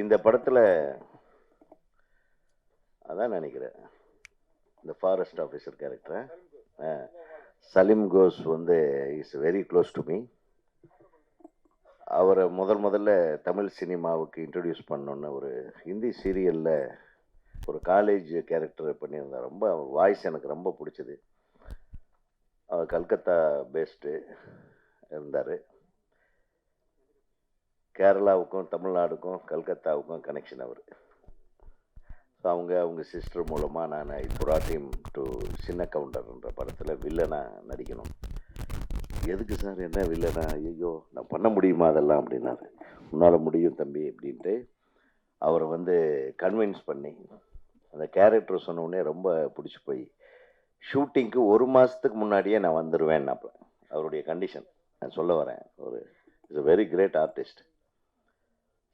இந்த படத்தில் அதான் நினைக்கிறேன், இந்த ஃபாரஸ்ட் ஆஃபீஸர் கேரக்டர் சலீம் கோஸ் வந்து is very close to me. அவரை முதல்ல தமிழ் சினிமாவுக்கு இன்ட்ரடியூஸ் பண்ணோன்னு ஒரு ஹிந்தி சீரியலில் ஒரு காலேஜ் கேரக்டர் பண்ணியிருந்தார். ரொம்ப வாய்ஸ் எனக்கு ரொம்ப பிடிச்சது. அவர் கல்கத்தா பேஸ்டு இருந்தார். கேரளாவுக்கும் தமிழ்நாடுக்கும் கல்கத்தாவுக்கும் கனெக்ஷன் அவர். ஸோ அவங்க சிஸ்டர் மூலமாக நான் ஐ brought him டு சின்ன கவுண்டர்ன்ற படத்தில் வில்லனாக நடிக்கணும். எதுக்கு சார், என்ன வில்லனா, ஐயோ நான் பண்ண முடியுமா அதெல்லாம் அப்படின்னாரு. உன்னால் முடியும் தம்பி அப்படின்ட்டு அவரை வந்து கன்வின்ஸ் பண்ணி அந்த கேரக்டர் சொன்னோடனே ரொம்ப பிடிச்சி போய் ஷூட்டிங்க்கு 1 மாதத்துக்கு முன்னாடியே நான் வந்துடுவேன். அப்போ அவருடைய கண்டிஷன் நான் சொல்ல வரேன். Is a very great artist.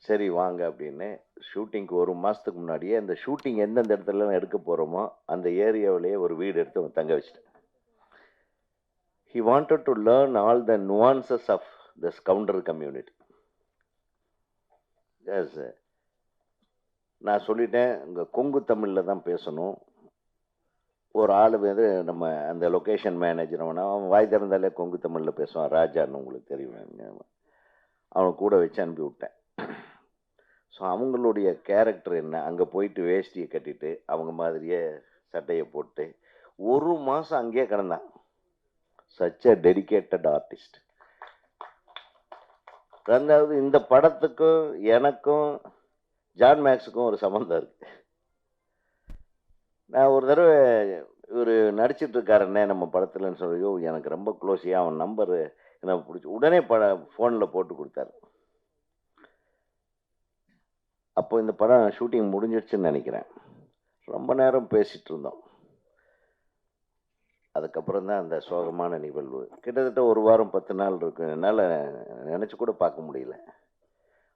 சரி வாங்க அப்படின்னு ஷூட்டிங்க்கு 1 மாதத்துக்கு முன்னாடியே அந்த ஷூட்டிங் எந்தெந்த இடத்துலலாம் எடுக்க போகிறோமோ அந்த ஏரியாவிலேயே ஒரு வீடு எடுத்து தங்க வச்சுட்டேன். He wanted to learn all the nuances of this counter community. Yes, நான் சொல்லிட்டேன், இங்கே கொங்கு தமிழில் தான் பேசணும். ஒரு ஆள் வந்து நம்ம அந்த லொக்கேஷன் மேனேஜர் அவன் வாய் திறந்தாலே கொங்கு தமிழில் பேசுவான், ராஜான்னு உங்களுக்கு தெரியும். அவனை கூட வச்சு அனுப்பி விட்டேன். ஸோ அவங்களுடைய கேரக்டர் என்ன, அங்கே போயிட்டு வேஷ்டியை கட்டிட்டு அவங்க மாதிரியே சட்டையை போட்டு 1 மாதம் அங்கேயே கிடந்தான். Such a dedicated artist. ரெண்டாவது, இந்த படத்துக்கும் எனக்கும் ஜான் மேக்ஸுக்கும் ஒரு சம்மந்தம் இருக்கு. நான் ஒரு தடவை இவர் நடிச்சிட்டு இருக்காருன்னே நம்ம படத்துலன்னு சொல்லியோ எனக்கு ரொம்ப க்ளோஸியாக அவன் நம்பரு எனக்கு பிடிச்சி உடனே ஃபோனில் போட்டு கொடுத்தாரு. அப்போ இந்த படம் ஷூட்டிங் முடிஞ்சிடுச்சுன்னு நினைக்கிறேன். ரொம்ப நேரம் பேசிகிட்டு இருந்தோம். அதுக்கப்புறம் தான் அந்த சோகமான நிகழ்வு. கிட்டத்தட்ட 1 வாரம் 10 நாள் இருக்கு. என்னால் நினச்சி கூட பார்க்க முடியல.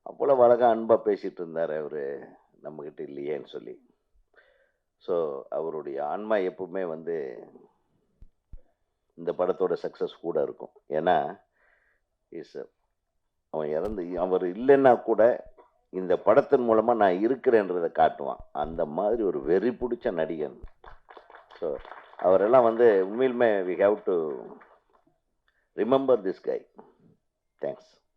அப்போல அழகாக அன்பாக பேசிகிட்டு இருந்தார் அவர், நம்மக்கிட்ட இல்லையேன்னு சொல்லி. ஸோ அவருடைய ஆன்மா எப்பவுமே வந்து இந்த படத்தோட சக்ஸஸ் கூட இருக்கும். ஏன்னா அவர் இல்லைன்னா கூட இந்த படத்தின் மூலமாக நான் இருக்கிறேன்றதை காட்டுவான். அந்த மாதிரி ஒரு வெறி பிடிச்ச நடிகன். ஸோ அவரெல்லாம் வந்து உண்மையிலுமே we have to remember this guy. Thanks.